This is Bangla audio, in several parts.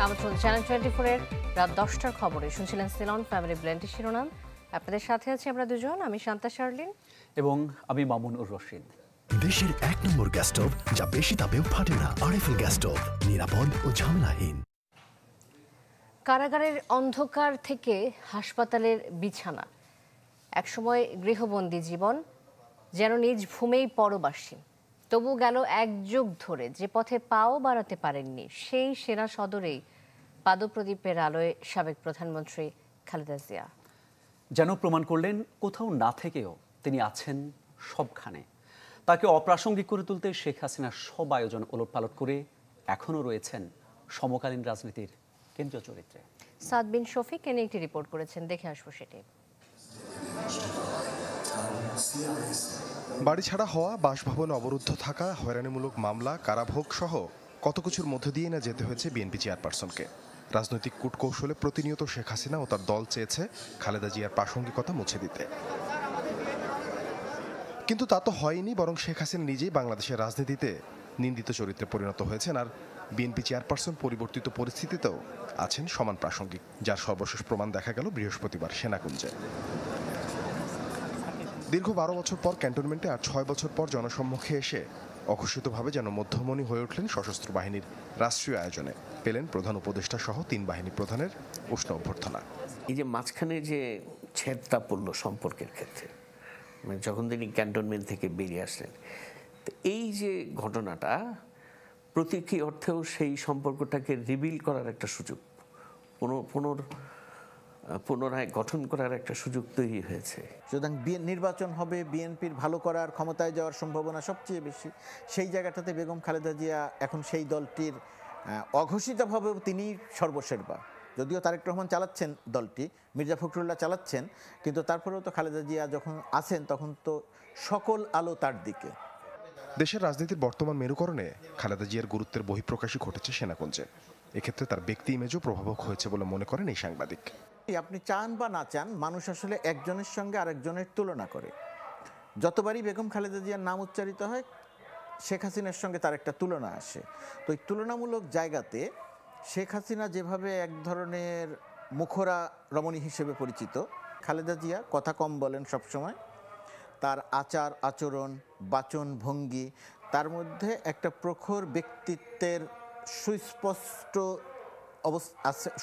আমন্ত্রণ চ্যানেল 24 এর রাত 10টার খবরে শুনছিলেন সিলন ফ্যামিলি ব্লেন্ডের শিরোনাম। আপনাদের সাথে আছি আমরা দুজন, আমি শান্তা শার্লিন এবং আমি মামুনুর রশিদ। দেশের 1 নম্বর গ্যাস স্টোভ যা বেশি তাপেও ফাটে না। আরএফএল গ্যাস স্টোভ, নিরাপদ ও ঝামেলাহীন। কারাগারের অন্ধকার থেকে হাসপাতালের বিছানা, একসময় গৃহবন্দী জীবন, যেন নিজ ভূমেই পরবাসী। তবু গেল এক যুগ ধরে যে পথে পাও বাড়াতে পারেননি, সেই সেনা সদরেই পাদপ্রদীপের আলোয় সাবেক প্রধানমন্ত্রী খালেদা জিয়া যেন প্রমাণ করলেন কোথাও না থেকেও তিনি আছেন সবখানে। তাকে অপ্রাসঙ্গিক করে তুলতে শেখ হাসিনার সব আয়োজন ওলটপালট করে এখনও রয়েছেন সমকালীন রাজনীতির কেন্দ্রীয় চরিত্রে। সাদ বিন শফিক এনে একটি রিপোর্ট করেছেন, দেখে আসবো সেটি। বাড়ি ছাড়া হওয়া, বাসভবনে অবরুদ্ধ থাকা, হয়রানিমূলক মামলা, কারাভোগ সহ কত কিছুর মধ্য দিয়ে না যেতে হয়েছে বিএনপি চেয়ারপারসনকে। রাজনৈতিক কূটকৌশলে প্রতিনিয়ত শেখ হাসিনা ও তার দল চেয়েছে খালেদা জিয়ার প্রাসঙ্গিকতা মুছে দিতে, কিন্তু তা তো হয়নি। বরং শেখ হাসিনা নিজেই বাংলাদেশের রাজনীতিতে নিন্দিত চরিত্রে পরিণত হয়েছেন, আর বিএনপি চেয়ারপারসন পরিবর্তিত পরিস্থিতিতেও আছেন সমান প্রাসঙ্গিক, যার সর্বশেষ প্রমাণ দেখা গেল বৃহস্পতিবার সেনাকুঞ্জে। দীর্ঘ 12 বছর পর ক্যান্টনমেন্টে আর 6 বছর পর জনসম্মুখে এসে অঘোষিতভাবে যেন মধ্যমণি হয়ে উঠলেন সশস্ত্র বাহিনীর রাষ্ট্রীয় আয়োজনে। পেলেন প্রধান উপদেষ্টা সহ 3 বাহিনী প্রধানের উষ্ণ অভ্যর্থনা। এই যে মাঝখানে যে ছেদটা পড়ল সম্পর্কের ক্ষেত্রে, মানে যখন তিনি ক্যান্টনমেন্ট থেকে বেরিয়ে আসলেন, তো এই যে ঘটনাটা প্রতীকী অর্থেও সেই সম্পর্কটাকে রিবিল করার একটা সুযোগ, পুনরায় গঠন করার একটা সুযোগ তৈরি হয়েছে। সুতরাং নির্বাচন হবে, বিএনপির ভালো করার, ক্ষমতায় যাওয়ার সম্ভাবনা সবচেয়ে বেশি। সেই জায়গাটাতে বেগম খালেদা জিয়া এখন সেই দলটির অঘোষিতভাবেও তিনি সর্বশেরবা। যদিও তারেক রহমান চালাচ্ছেন দলটি, মির্জা ফখরুল্লাহ চালাচ্ছেন, কিন্তু তারপরেও তো খালেদা জিয়া যখন আছেন তখন তো সকল আলো তার দিকে। দেশের রাজনীতির বর্তমান মেরুকরণে খালেদা জিয়ার গুরুত্বের বহিঃপ্রকাশই ঘটেছে সেনাকুঞ্জে। এক্ষেত্রে তার ব্যক্তি ইমেজও প্রভাবক হয়েছে বলে মনে করেন এই সাংবাদিক। আপনি চান বা না চান, মানুষ আসলে একজনের সঙ্গে আরেকজনের তুলনা করে। যতবারই বেগম খালেদা জিয়ার নাম উচ্চারিত হয়, শেখ হাসিনার সঙ্গে তার একটা তুলনা আসে। তো এই তুলনামূলক জায়গাতে শেখ হাসিনা যেভাবে এক ধরনের মুখরা রমণী হিসেবে পরিচিত, খালেদা জিয়া কথা কম বলেন সবসময়। তার আচার আচরণ, বাচন ভঙ্গি, তার মধ্যে একটা প্রখর ব্যক্তিত্বের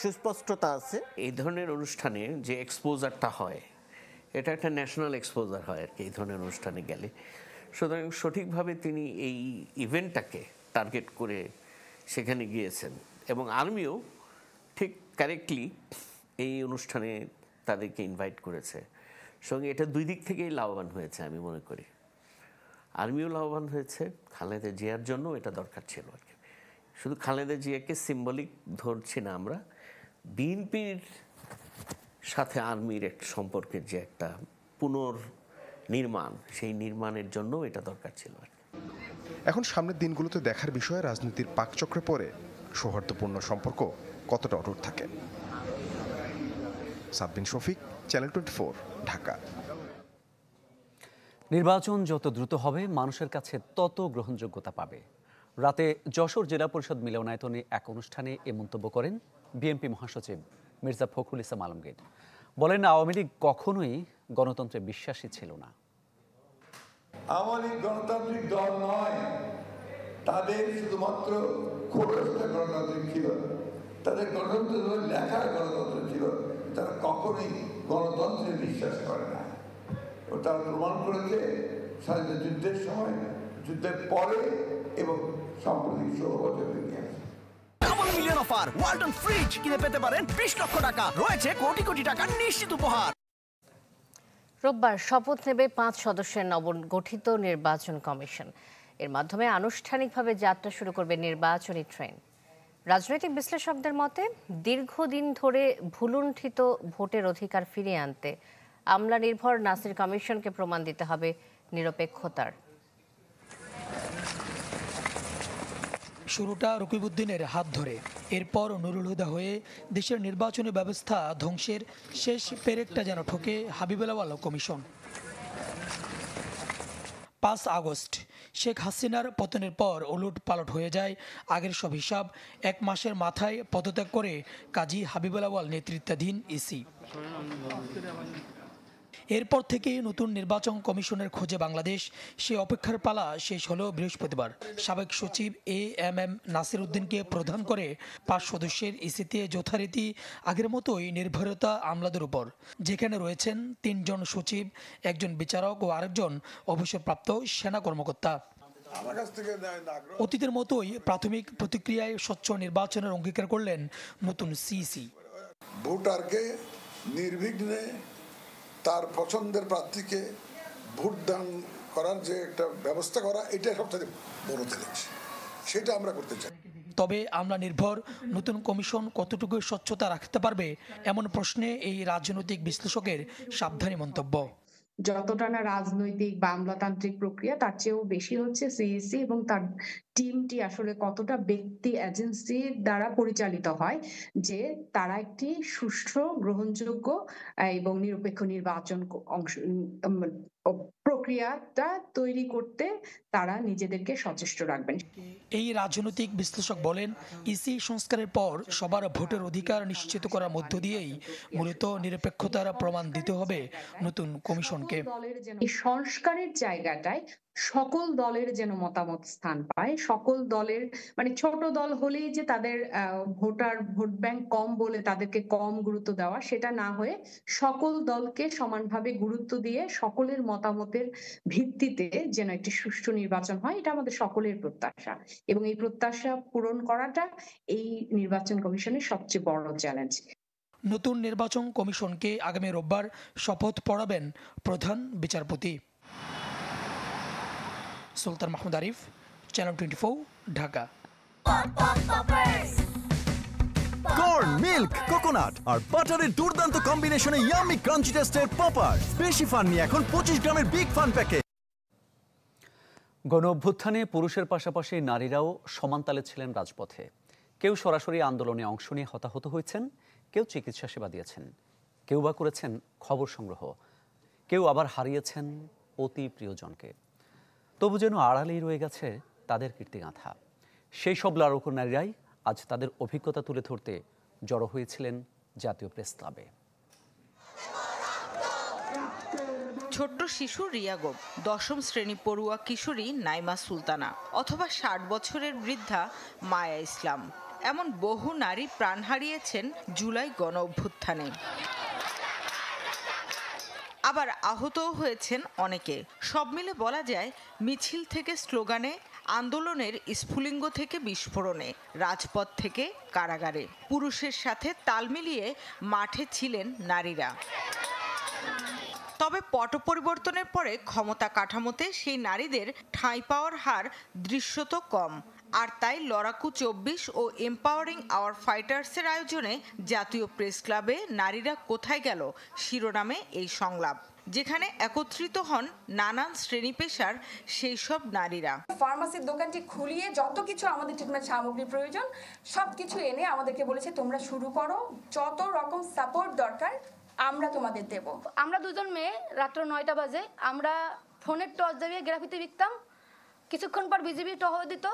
সুস্পষ্টতা আছে। এই ধরনের অনুষ্ঠানে যে এক্সপোজারটা হয়, এটা একটা ন্যাশনাল এক্সপোজার হয় আর কি এই ধরনের অনুষ্ঠানে গেলে। সুতরাং সঠিকভাবে তিনি এই ইভেন্টটাকে টার্গেট করে সেখানে গিয়েছেন, এবং আর্মিও ঠিক কারেক্টলি এই অনুষ্ঠানে তাদেরকে ইনভাইট করেছে। সঙ্গে এটা দুই দিক থেকেই লাভবান হয়েছে আমি মনে করি। আর্মিও লাভবান হয়েছে, খালেদা জিয়ার জন্য এটা দরকার ছিল আর কি। শুধু খালেদা জিয়াকে সিম্বলিক ধরছি না আমরা, বিএনপির সাথে আর্মির একটা সম্পর্কের যে একটা পুনর্নির্মাণ, সেই নির্মাণের জন্য এটা দরকার ছিল আর কি। এখন সামনের দিনগুলোতে দেখার বিষয়ে রাজনীতির পাকচক্রে পড়ে সৌহার্দ্যপূর্ণ সম্পর্ক কতটা অটুট থাকে। সাদ বিন শফিক, চ্যানেল 24, ঢাকা। নির্বাচন যত দ্রুত হবে মানুষের কাছে তত গ্রহণযোগ্যতা পাবে। রাতে যশোর জেলা পরিষদ মিলনায়তনে এক অনুষ্ঠানে এ মন্তব্য করেন বিএনপি মহাসচিব মির্জা ফখরুল ইসলাম আলমগীর। বলেন, আওয়ামী লীগ কখনোই গণতন্ত্রে বিশ্বাসী ছিল না। আওয়ামী লীগ গণতান্ত্রিক দল নয়, তাদের শুধুমাত্র খোলসটা গণতান্ত্রিক ছিল, তাদের গণতন্ত্র লেখা গণতন্ত্র ছিল। তারা কখনোই গণতন্ত্রে বিশ্বাস করে না। ও তারা প্রমাণ করেছে স্বাধীনতা যুদ্ধের সময়, যুদ্ধের পরে এবং সাম্প্রতিক 16 বছরের ইতিহাসে। Double million offer, Walton fridge কিনে পেতে পারেন 20 লক্ষ টাকা, রয়েছে কোটি কোটি টাকার নিশ্চিত উপহার। রোববার শপথ নেবে 5 সদস্যের নবগঠিত নির্বাচন কমিশন। এর মাধ্যমে আনুষ্ঠানিকভাবে যাত্রা শুরু করবে নির্বাচনী ট্রেন। রাজনৈতিক বিশ্লেষকদের মতে, দীর্ঘদিন ধরে ভুলুণ্ঠিত ভোটের অধিকার ফিরিয়ে আনতে আমলা নির্ভর নাসির কমিশনকে প্রমাণ দিতে হবে নিরপেক্ষতার। শুরুটা রকিবউদ্দিনের হাত ধরে, এরপর নুরুল হুদা হয়ে দেশের নির্বাচনী ব্যবস্থা ধ্বংসের শেষ পেরেকটা যেন ঠোকে হাবিবুল আওয়াল কমিশন। 5 আগস্ট শেখ হাসিনার পতনের পর ওলট পালট হয়ে যায় আগের সব হিসাব। 1 মাসের মাথায় পদত্যাগ করে কাজী হাবিবুল আউয়াল নেতৃত্বাধীন ইসি। এরপর থেকে নতুন নির্বাচন কমিশনের খোঁজে বাংলাদেশ। সে অপেক্ষার পালা শেষ হলো বৃহস্পতিবার। সাবেক সচিব এএমএম নাসির উদ্দিনকে প্রধান করে 5 সদস্যের ইসিতে যথারীতি আগের মতোই নির্ভরতা আমলাদের উপর, যেখানে রয়েছেন 3 জন সচিব, 1 জন বিচারক ও আরেকজন অবসরপ্রাপ্ত সেনা কর্মকর্তা। অতীতের মতোই প্রাথমিক প্রতিক্রিয়ায় স্বচ্ছ নির্বাচনের অঙ্গীকার করলেন নতুন সিইসি। ভোটারকে নির্বিঘ্নে তার পছন্দের প্রার্থীকে ভোট দান করার যে একটা ব্যবস্থা করা, এটা সবচেয়ে বড় চ্যালেঞ্জ, সেটা আমরা করতে চাই। তবে আমলা নির্ভর নতুন কমিশন কতটুকু স্বচ্ছতা রাখতে পারবে, এমন প্রশ্নে এই রাজনৈতিক বিশ্লেষকের সাবধানী মন্তব্য। যতটা না রাজনৈতিক বা আমলাতান্ত্রিক প্রক্রিয়া, তার চেয়েও বেশি হচ্ছে সিইসি এবং তার টিমটি আসলে কতটা ব্যক্তি এজেন্সি দ্বারা পরিচালিত হয়, যে তারা একটি সুষ্ঠু, গ্রহণযোগ্য এবং নিরপেক্ষ নির্বাচন প্রক্রিয়াটা তৈরি করতে তারা নিজেদেরকে সচেষ্ট রাখবেন। এই রাজনৈতিক বিশ্লেষক বলেন, ইসি সংস্কারের পর সবার ভোটের অধিকার নিশ্চিত করার মধ্য দিয়েই মূলত নিরপেক্ষতার প্রমাণ দিতে হবে নতুন কমিশনকে। এই সংস্কারের জায়গাটায় সকল দলের যেন মতামত স্থান পায়, সকল দলের, মানে ছোট দল হলেই যে তাদের ভোট ব্যাংক কম বলে তাদেরকে কম গুরুত্ব দেওয়া, সেটা না হয়ে সকল দলকে সমানভাবে গুরুত্ব দিয়ে সকলের মতামতের ভিত্তিতে যেন একটি সুষ্ঠু নির্বাচন হয়, এটা আমাদের সকলের প্রত্যাশা। এবং এই প্রত্যাশা পূরণ করাটা এই নির্বাচন কমিশনের সবচেয়ে বড় চ্যালেঞ্জ। নতুন নির্বাচন কমিশনকে আগামী রোববার শপথ পড়াবেন প্রধান বিচারপতি। Sultan Mahmud Arif, channel 24, Dhaka. Corn, milk, coconut আর বাটারের দুর্দান্ত কম্বিনেশনে ইয়াম্মি ক্রাঞ্চি টেস্টের পপার। বেশি ফান নিয়ে এখন 25 গ্রামের বিগ ফান প্যাকেট। গণ অভ্যুত্থানে পুরুষের পাশাপাশি নারীরাও সমান তালে ছিলেন রাজপথে। কেউ সরাসরি আন্দোলনে অংশ নিয়ে হতাহত হয়েছেন, কেউ চিকিৎসা সেবা দিয়েছেন, কেউ বা করেছেন খবর সংগ্রহ, কেউ আবার হারিয়েছেন অতি প্রিয়জনকে। তবু যেন আড়ালেই রয়ে গেছে তাদের কীর্তিগাঁথা। সেই সব লাড়ুকো নারীরাই আজ তাদের অভিজ্ঞতা তুলে ধরতে জড়ো হয়েছিলেন জাতীয় প্রেস ক্লাবে। ছোট্ট শিশু রিয়া গোপ, 10ম শ্রেণী পড়ুয়া কিশোরী নাইমা সুলতানা, অথবা 60 বছরের বৃদ্ধা মায়া ইসলাম, এমন বহু নারী প্রাণ হারিয়েছেন জুলাই গণ অভ্যুত্থানে। আবার আহতও হয়েছেন অনেকে। সব মিলে বলা যায়, মিছিল থেকে স্লোগানে, আন্দোলনের স্ফুলিঙ্গ থেকে বিস্ফোরণে, রাজপথ থেকে কারাগারে, পুরুষের সাথে তাল মিলিয়ে মাঠে ছিলেন নারীরা। তবে পট পরিবর্তনের পরে ক্ষমতা কাঠামোতে সেই নারীদের ঠাঁই পাওয়ার হার দৃশ্যত কম। আর তাই লড়াকু 24 ও এম্পাওয়ারিং আওয়ার ফাইটার্সের আয়োজনে জাতীয় প্রেস ক্লাবে নারীরা কোথায় গেল শিরোনামে এই সংলাপ, যেখানে একত্রিত হন নানান শ্রেণী পেশার সেই সব নারীরা। ফার্মাসির দোকানটি খুলিয়ে যত কিছু আমাদের ট্রিটমেন্ট সামগ্রী প্রয়োজন সবকিছু এনে আমাদেরকে বলেছে, তোমরা শুরু করো, যত রকম সাপোর্ট দরকার আমরা তোমাদের দেব। আমরা দুজন মেয়ে, রাত্র 9টা বাজে আমরা ফোনের টর্চ জ্বালিয়ে গ্রাফিতি লিখতাম। কিছুক্ষণ পর বিজিবি টহল দিত,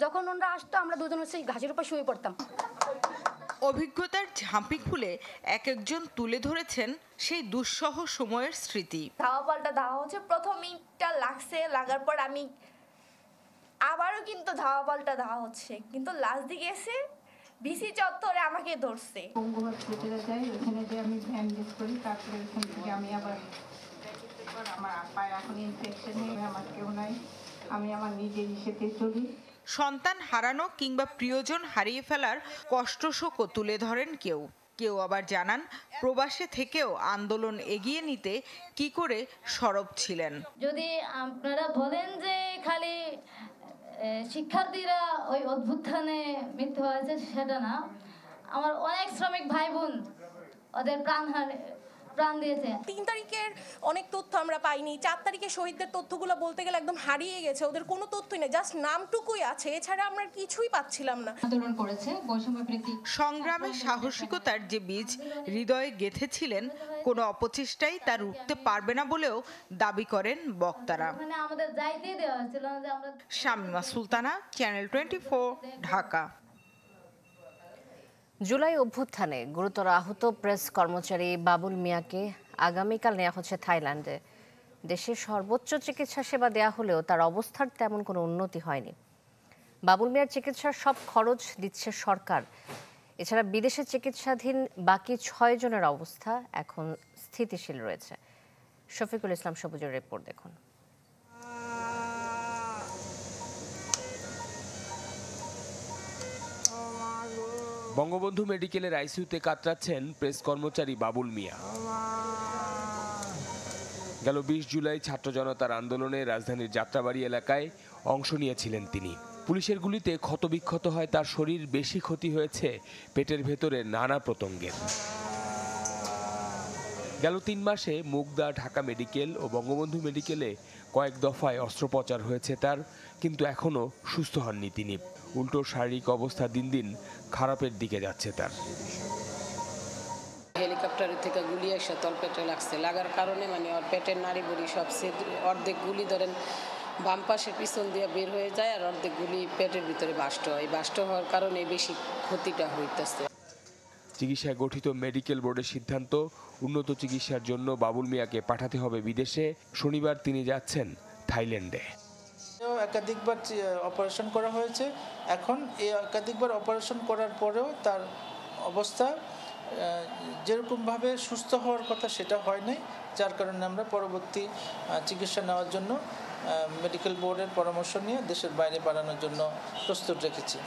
যখন ওনারা আসতো আমরা দুজন হচ্ছে ঘাসের উপর শুয়ে পড়তাম। অভিজ্ঞতার ঝাঁপি খুলে এক একজন তুলে ধরেছেন সেই দুঃসহ সময়ের স্মৃতি। ধাওয়া পাল্টা ধাওয়া হচ্ছে, প্রথম ইটটা লাগছে, লাগার পর আমি আবারও কিন্তু ধাওয়া পাল্টা ধাওয়া হচ্ছে, কিন্তু লাস্ট দিকে এসে ভিসি চত্বরে আমাকে ধরছে। যাই ওখানে যে আমি ব্যান্ডেজ করি, তারপরে ওখান থেকে আমি আবার আমার পায়ে এখন ইনফেকশন হয়ে আমার কেউ নাই, আমি আমার নিজের ইসেতে চলি। সন্তান হারানো কিংবা প্রিয়জন হারিয়ে ফেলার কষ্টশোকও তুলে ধরেন কেউ কেউ। আবার জানান, প্রবাসে থেকেও আন্দোলন এগিয়ে নিতে কি করে সরব ছিলেন। যদি আপনারা বলেন যে খালি শিক্ষার্থীরা ওই অভ্যুত্থানে মৃত্যু হয়েছে, সেটা না। আমার অনেক শ্রমিক ভাই বোন ওদের প্রাণ দিয়েছে। 3 তারিখের অনেক তথ্য আমরা পাইনি, 4 তারিখের শহীদদের তথ্যগুলো বলতে গেলে একদম হারিয়ে গেছে, ওদের কোনো তথ্যই নেই, জাস্ট নামটুকুই আছে, এছাড়া আমরা কিছুই পাচ্ছিলাম না। আন্দোলন করেছে বৈষম্য বিরোধী সংগ্রামে সাহসিকতার যে বীজ হৃদয়ে গেঁথেছিলেন, কোনো অপচেষ্টাই তার উঠতে পারবে না বলেও দাবি করেন বক্তারা। মানে আমাদের যাইতেই দেওয়া হয়েছিল না যে আমরা। শামিমা সুলতানা, চ্যানেল 24, ঢাকা। জুলাই অভ্যুত্থানে গুরুতর আহত প্রেস কর্মচারী বাবুল মিয়াকে আগামীকাল নেওয়া হচ্ছে থাইল্যান্ডে। দেশের সর্বোচ্চ চিকিৎসা সেবা দেয়া হলেও তার অবস্থার তেমন কোনো উন্নতি হয়নি। বাবুল মিয়ার চিকিৎসার সব খরচ দিচ্ছে সরকার। এছাড়া বিদেশে চিকিৎসাধীন বাকি 6 জনের অবস্থা এখন স্থিতিশীল রয়েছে। শফিকুল ইসলাম সবুজের রিপোর্ট দেখুন। বঙ্গবন্ধু মেডিকেলের আইসিইউতে কাতরাচ্ছেন প্রেস কর্মচারী বাবুল মিয়া। গেল 20 জুলাই ছাত্র জনতার আন্দোলনে রাজধানীর যাত্রাবাড়ি এলাকায় অংশ নিয়েছিলেন তিনি। পুলিশের গুলিতে ক্ষতবিক্ষত হয় তার শরীর, বেশি ক্ষতি হয়েছে পেটের ভেতরে নানা প্রত্যঙ্গের। গেল 3 মাসে মুগদা, ঢাকা মেডিকেল ও বঙ্গবন্ধু মেডিকেলে কয়েক দফায় অস্ত্রোপচার হয়েছে তার, কিন্তু এখনও সুস্থ হননি তিনি। উল্টো শারীরিক অবস্থা দিন দিন খারাপের দিকে যাচ্ছে তার। হেলিকপ্টারের থেকে গুলি এসে তলপেটে লাগছে, লাগার কারণে মানে ওর পেটের নাড়ি বুড়ি সব অর্ধেক গুলি ধরেন বাম পাশের পিছন দিয়ে বের হয়ে যায়, আর অর্ধেক গুলি পেটের ভিতরে বাষ্ট হয়। বাষ্ট হওয়ার কারণে বেশি ক্ষতিটা হইতেছে। চিকিৎসায় গঠিত মেডিকেল বোর্ডের সিদ্ধান্ত, উন্নত চিকিৎসার জন্য বাবুল মিয়াকে পাঠাতে হবে বিদেশে। শনিবার তিনি যাচ্ছেন থাইল্যান্ডে। একাধিকবার অপারেশন করা হয়েছে, এখন এই একাধিকবার অপারেশন করার পরেও তার অবস্থা যেরকমভাবে সুস্থ হওয়ার কথা সেটা হয় নাই, যার কারণে আমরা পরবর্তী চিকিৎসা নেওয়ার জন্য মেডিকেল বোর্ডের পরামর্শ নিয়ে দেশের বাইরে পাঠানোর জন্য প্রস্তুত রেখেছি।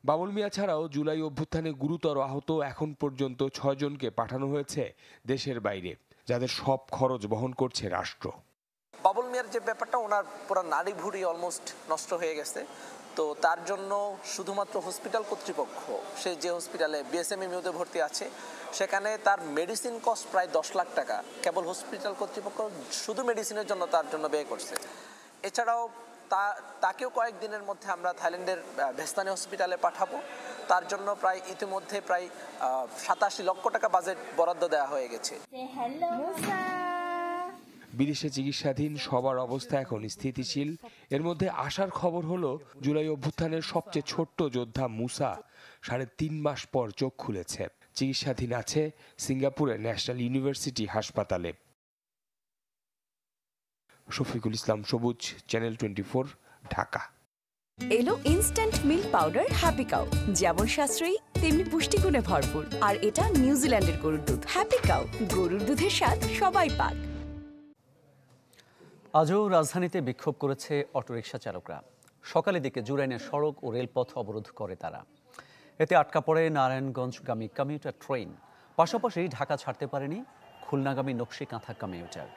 বাবুল মিয়া ছাড়াও জুলাই অভ্যুত্থানে গুরুতর আহত এখন পর্যন্ত 6 জনকে পাঠানো হয়েছে দেশের বাইরে, যাদের সব খরচ বহন করছে রাষ্ট্র। বাবুল মিয়ার যে ব্যাপারটা, ওনার পুরো নাড়ি ভুড়ি অলমোস্ট নষ্ট হয়ে গেছে, তো তার জন্য শুধুমাত্র হসপিটাল কর্তৃপক্ষ, সে যে হসপিটালে বিএসএমএমইউতে ভর্তি আছে, সেখানে তার মেডিসিন কস্ট প্রায় 10 লাখ টাকা কেবল হসপিটাল কর্তৃপক্ষ শুধু মেডিসিনের জন্য তার জন্য ব্যয় করছে। এছাড়াও তাকেও কয়েকদিনের মধ্যে আমরা থাইল্যান্ডের ভেস্তানি হসপিটালে পাঠাবো। তার জন্য প্রায় ইতিমধ্যে প্রায় 87 লক্ষ টাকা বাজেট বরাদ্দ দেওয়া হয়ে গেছে। বিদেশে চিকিৎসাধীন সবার অবস্থা এখন স্থিতিশীল। এর মধ্যে আসার খবর হলো জুলাই অভ্যুত্থানের সবচেয়ে ছোট্ট যোদ্ধা মুসা 3.5 মাস পর চোখ খুলেছে। চিকিৎসাধীন আছে সিঙ্গাপুরের ন্যাশনাল ইউনিভার্সিটি হাসপাতালে। শফিকুল ইসলাম সবুজ, চ্যানেল 24, ঢাকা। এলো instant milk powder happy cow, যেমন সাশ্রয়ী তেমনি পুষ্টিগুণে ভরপুর, আর এটা নিউজিল্যান্ডের গরুর দুধ। হ্যাপি কাউ, গরুর দুধের স্বাদ সবাই পাক। আজও রাজধানীতে বিক্ষোভ করেছে অটোরিকশা চালকরা। সকালের দিকে জুরাইনের সড়ক ও রেলপথ অবরোধ করে তারা। এতে আটকা পড়ে নারায়ণগঞ্জগামী কমিউটার ট্রেন। পাশাপাশি ঢাকা ছাড়তে পারেনি খুলনাগামী নকশিকাঁথা কমিউটার।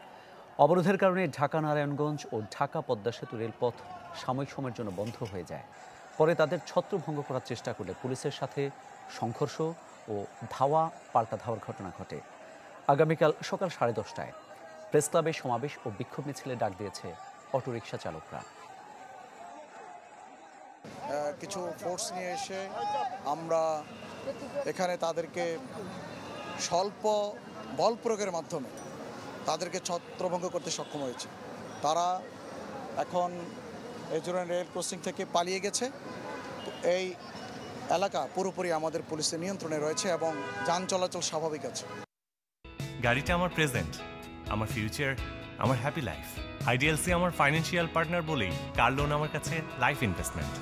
অবরোধের কারণে ঢাকা নারায়ণগঞ্জ ও ঢাকা পদ্মা সেতু রেলপথ সাময়িক সময়ের জন্য বন্ধ হয়ে যায়। পরে তাদের ছত্রভঙ্গ করার চেষ্টা করলে পুলিশের সাথে সংঘর্ষ ও পাল্টা ধাওয়ার ঘটনা ঘটে। আগামীকাল সকাল 10:30টায় প্রেস ক্লাবে সমাবেশ ও বিক্ষোভ মিছিলে ডাক দিয়েছে অটোরিকশা চালকরা। কিছু ফোর্স নিয়ে এসে আমরা এখানে তাদেরকে স্বল্প বল প্রয়োগের মাধ্যমে তাদেরকে ছত্রভঙ্গ করতে সক্ষম হয়েছে। তারা এখন এই জুরাইন রেল ক্রসিং থেকে পালিয়ে গেছে। এই এলাকা পুরোপুরি আমাদের পুলিশের নিয়ন্ত্রণে রয়েছে এবং যান চলাচল স্বাভাবিক আছে। গাড়িটা আমার প্রেজেন্ট, আমার ফিউচার, আমার হ্যাপি লাইফ। আইডিএলসি আমার ফাইন্যান্সিয়াল পার্টনার বলেই কার লোন আমার কাছে লাইফ ইনভেস্টমেন্ট।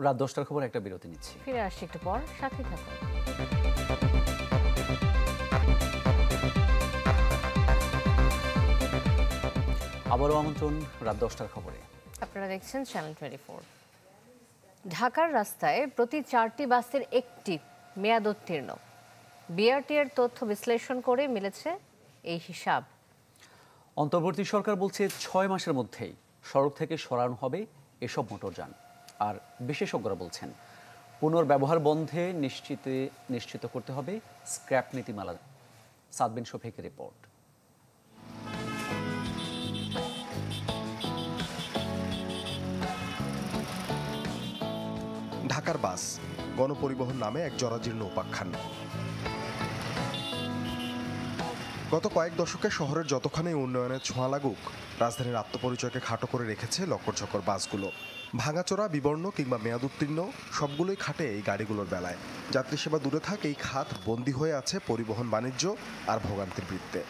রাত 10টার খবর একটা বিরতি নিচ্ছি, ফিরে আসছি একটু পর, সাথে থাকুন। আবারও আমন্ত্রণ রাত 10টার খবরে। আপনারা দেখছেন চ্যানেল 24। ঢাকার রাস্তায় প্রতি 4টি বাসের একটি মেয়াদোত্তীর্ণ। বিআরটি এর তথ্য বিশ্লেষণ করে মিলেছে এই হিসাব। অন্তর্বর্তী সরকার বলছে 6 মাসের মধ্যেই সড়ক থেকে সরানো হবে এসব মোটরযান। আর বিশেষজ্ঞরা বলছেন পুনর্ব্যবহার বন্ধে নিশ্চিত করতে হবে স্ক্র্যাপ নীতিমালা। সাদবিন শফিকের রিপোর্ট। ঢাকার বাস গণপরিবহন নামে এক জরাজীর্ণ উপাখ্যান। গত কয়েক দশকে শহরের যতখানি উন্নয়নের ছোঁয়া লাগুক, রাজধানীর আত্মপরিচয়কে খাটো করে রেখেছে লক্করঝক্কর বাসগুলো। ভাঙাচোরা, বিবর্ণ কিংবা মেয়াদ উত্তীর্ণ সবগুলোই খাটে এই গাড়িগুলোর বেলায়। যাত্রী সেবা দূরে থাক, এই খাত বন্দী হয়ে আছে পরিবহন বাণিজ্য আর ভোগান্তির বৃত্তে।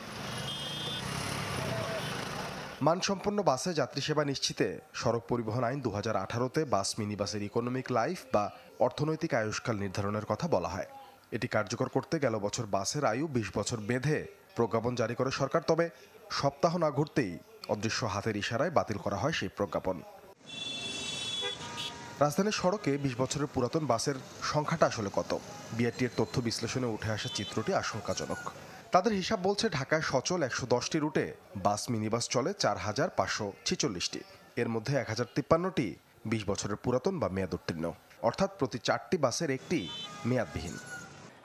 মানসম্পন্ন বাসে যাত্রী সেবা নিশ্চিতে সড়ক পরিবহন আইন 2018-তে বাস মিনিবাসের ইকোনমিক লাইফ বা অর্থনৈতিক আয়ুষ্কাল নির্ধারণের কথা বলা হয়। এটি কার্যকর করতে গেল বছর বাসের আয়ু 20 বছর বেঁধে প্রজ্ঞাপন জারি করে সরকার। তবে সপ্তাহ না ঘুরতেই অদৃশ্য হাতের ইশারায় বাতিল করা হয় সেই প্রজ্ঞাপন। রাজধানীর সড়কে 20 বছরের পুরাতন বাসের সংখ্যাটা আসলে কত? বিআরটিএর তথ্য বিশ্লেষণে উঠে আসা চিত্রটি আশঙ্কাজনক। তাদের হিসাব বলছে ঢাকায় সচল 110টি রুটে বাস মিনিবাস চলে 4546টি। এর মধ্যে 1053টি 20 বছরের পুরাতন বা মেয়াদ উত্তীর্ণ, অর্থাৎ প্রতি 4টি বাসের একটি মেয়াদবিহীন।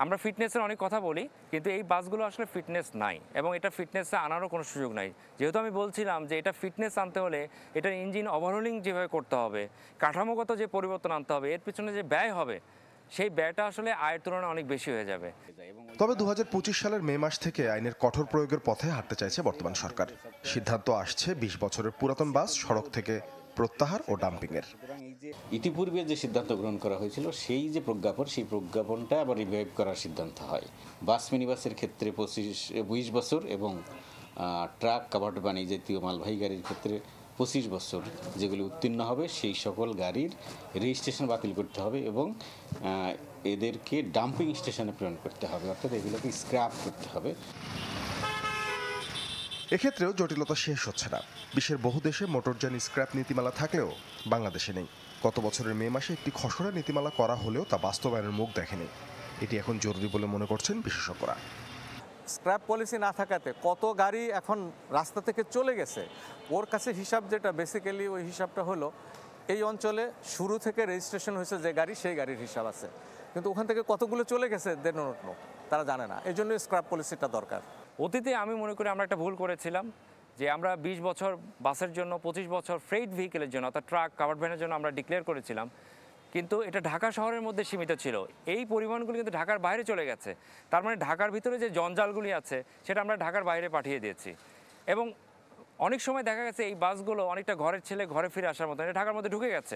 আমরা ফিটনেসের অনেক কথা বলি, কিন্তু এই বাসগুলো আসলে ফিটনেস নাই এবং এটা ফিটনেসে আনারও কোনো সুযোগ নাই। যেহেতু আমি বলছিলাম যে এটা ফিটনেস আনতে হলে এটার ইঞ্জিন ওভারহোলিং যেভাবে করতে হবে, কাঠামোগত যে পরিবর্তন আনতে হবে, এর পিছনে যে ব্যয় হবে সেই ব্যয়টা আসলে আয়ের তুলনায় অনেক বেশি হয়ে যাবে। তবে 2025 সালের মে মাস থেকে আইনের কঠোর প্রয়োগের পথে হাঁটতে চাইছে বর্তমান সরকার। সিদ্ধান্ত আসছে 20 বছরের পুরাতন বাস সড়ক থেকে প্রত্যাহার ও ডাম্পিংয়ের। ইতিপূর্বে যে সিদ্ধান্ত গ্রহণ করা হয়েছিল সেই যে প্রজ্ঞাপন, সেই প্রজ্ঞাপনটা আবার রিভাইভ করার সিদ্ধান্ত হয়। বাস মিনিবাসের ক্ষেত্রে 20 বছর এবং ট্রাক, কাভার্ড বান এই জাতীয় মালবাহী গাড়ির ক্ষেত্রে 25 বছর যেগুলি উত্তীর্ণ হবে সেই সকল গাড়ির রেজিস্ট্রেশন বাতিল করতে হবে এবং এদেরকে ডাম্পিং স্টেশনে প্রেরণ করতে হবে, অর্থাৎ এগুলোকে স্ক্র্যাপ করতে হবে। এক্ষেত্রেও জটিলতা শেষ হচ্ছে না। বিশ্বের বহু দেশে মোটরযান স্ক্র্যাপ নীতিমালা থাকলেও বাংলাদেশে নেই। গত বছরের মে মাসে একটি খসড়া নীতিমালা করা হলেও তা বাস্তবায়নের মুখ দেখেনি। এটি এখন জরুরি বলে মনে করছেন বিশেষজ্ঞরা। স্ক্র্যাপ পলিসি না থাকাতে কত গাড়ি এখন রাস্তা থেকে চলে গেছে, ওর কাছে হিসাব যেটা বেসিক্যালি ওই হিসাবটা হলো এই অঞ্চলে শুরু থেকে রেজিস্ট্রেশন হয়েছে যে গাড়ি, সেই গাড়ির হিসাব আছে, কিন্তু ওখান থেকে কতগুলো চলে গেছে দে ডোন্ট নো, তারা জানে না। এই জন্য স্ক্র্যাপ পলিসিটা দরকার। অতীতে আমি মনে করি আমরা একটা ভুল করেছিলাম যে আমরা 20 বছর বাসের জন্য, 25 বছর ফ্রেইট ভেহিকেলের জন্য অর্থাৎ ট্রাক, কাভার্ড ভ্যানের জন্য আমরা ডিক্লেয়ার করেছিলাম, কিন্তু এটা ঢাকা শহরের মধ্যে সীমিত ছিল। এই পরিমাণগুলি কিন্তু ঢাকার বাইরে চলে গেছে। তার মানে ঢাকার ভিতরে যে জঞ্জালগুলি আছে সেটা আমরা ঢাকার বাইরে পাঠিয়ে দিয়েছি এবং অনেক সময় দেখা গেছে এই বাসগুলো অনেকটা ঘরের ছেলে ঘরে ফিরে আসার মতো এটা ঢাকার মধ্যে ঢুকে গেছে।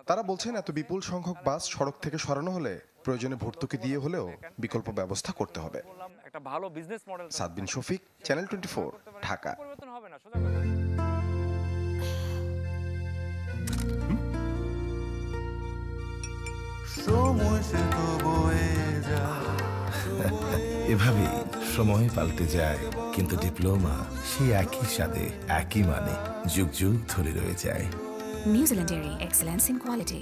তারা বলছেন এত বিপুল সংখ্যক বাস সড়ক থেকে সরানো হলে প্রয়োজনে ভর্তুকি দিয়ে হলেও বিকল্প ব্যবস্থা করতে হবে। একটা ভালো business model. Saad bin Shafiq, channel 24, Dhaka. এভাবেই সময় পাল্টে যায়, কিন্তু ডিপ্লোমা সেই একই স্বাদে, একই মানে যুগ যুগ ধরে রয়ে যায়। নিউজিল্যান্ডের এক্সেলেন্স ইন কোয়ালিটি।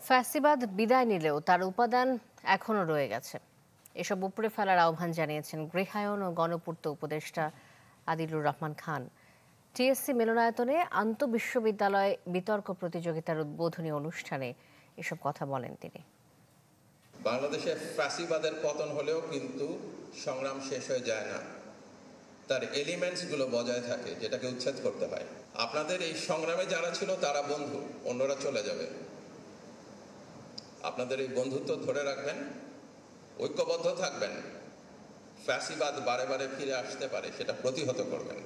ফ্যাসিবাদ বিদায় নিলেও তার উপাদান এখনো রয়ে গেছে। এসব উপড়ে ফেলার আহ্বান জানিয়েছেন গৃহায়ন ও গণপূর্ত উপদেষ্টা আদিলুর রহমান খান। টিএসসি মিলনায়তনে আন্তঃবিশ্ববিদ্যালয় বিতর্ক প্রতিযোগিতার উদ্বোধনী অনুষ্ঠানে এসব কথা বলেন তিনি। বাংলাদেশে ফ্যাসিবাদের পতন হলেও কিন্তু সংগ্রাম শেষ হয়ে যায় না, তার এলিমেন্টসগুলো বজায় থাকে, যেটাকে উচ্ছেদ করতে হয়। আপনাদের এই সংগ্রামে যারা ছিল তারা বন্ধু, অন্যরা চলে যাবে। আপনাদের এই বন্ধুত্ব ধরে রাখবেন, ঐক্যবদ্ধ থাকবেন। ফ্যাসিবাদ বারে বারে ফিরে আসতে পারে, সেটা প্রতিহত করবেন।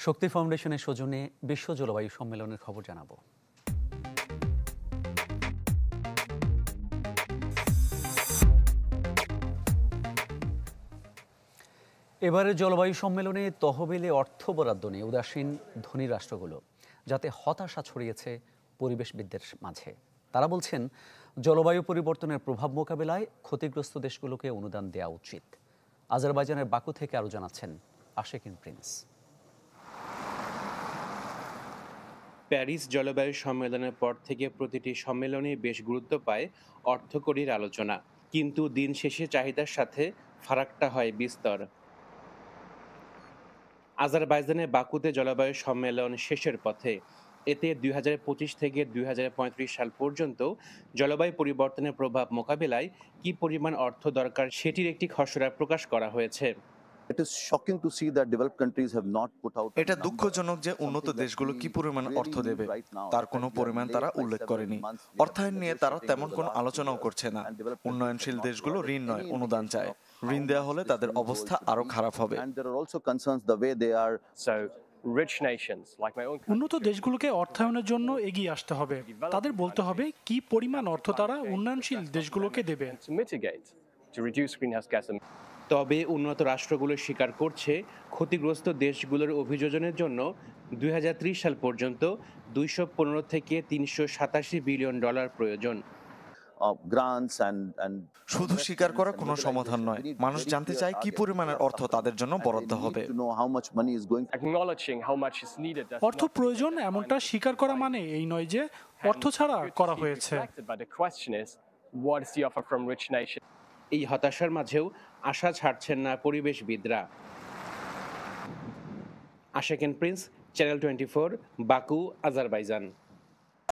শক্তি ফাউন্ডেশনের সৌজন্যে বিশ্ব জলবায়ু সম্মেলনের খবর জানাবো। এবারের জলবায়ু সম্মেলনে তহবিলে অর্থ বরাদ্দ নিয়ে উদাসীন ধনী রাষ্ট্রগুলো, যাতে হতাশা ছড়িয়েছে পরিবেশবিদদের মাঝে। তারা বলছেন জলবায়ু পরিবর্তনের প্রভাব মোকাবেলায় ক্ষতিগ্রস্ত দেশগুলোকে অনুদান দেওয়া উচিত। আজারবাইজানের বাকু থেকে আরও জানাচ্ছেন আশেকিন প্রিন্স। প্যারিস জলবায়ু সম্মেলনের পর থেকে প্রতিটি সম্মেলনে বেশ গুরুত্ব পায় অর্থকরীর আলোচনা, কিন্তু দিন শেষে চাহিদার সাথে ফারাকটা হয় বিস্তর। আজারবাইজানের বাকুতে জলবায়ু সম্মেলন শেষের পথে। এতে 2025 থেকে 2035 সাল পর্যন্ত জলবায়ু পরিবর্তনের প্রভাব মোকাবিলায় কি পরিমাণ অর্থ দরকার সেটির একটি খসড়া প্রকাশ করা হয়েছে। এটা দুঃখজনক যে উন্নত দেশগুলো কি পরিমাণ অর্থ দেবে তার কোনো পরিমাণ তারা উল্লেখ করেনি। অর্থায়ন নিয়ে তারা তেমন কোনো আলোচনাও করছে না। উন্নয়নশীল দেশগুলো ঋণ নয়, অনুদান চায়। ঋণ দেওয়া হলে তাদের অবস্থা আরো খারাপ হবে। উন্নত দেশগুলোকে অর্থায়নের জন্য এগিয়ে আসতে হবে। তাদের বলতে হবে কি পরিমাণ অর্থ তারা উন্নয়নশীল দেশগুলোকে দেবে। তবে উন্নত রাষ্ট্রগুলো স্বীকার করছে ক্ষতিগ্রস্ত দেশগুলোর অভিযোজনের জন্য 2030 সাল পর্যন্ত 215 থেকে 387 বিলিয়ন ডলার প্রয়োজন। শুধু স্বীকার করা কোনো সমাধান নয়। মানুষ জানতে চায় কি পরিমাণের অর্থ তাদের জন্য বরাদ্দ হবে। অর্থ প্রয়োজন এমনটা স্বীকার করা মানে এই নয় যে অর্থ ছাড়া করা হয়েছে। এই হতাশার মাঝেও আশা ছাড়ছেন না পরিবেশবিদরা। আশাকেন প্রিন্স, চ্যানেল 24, বাকু, আজারবাইজান।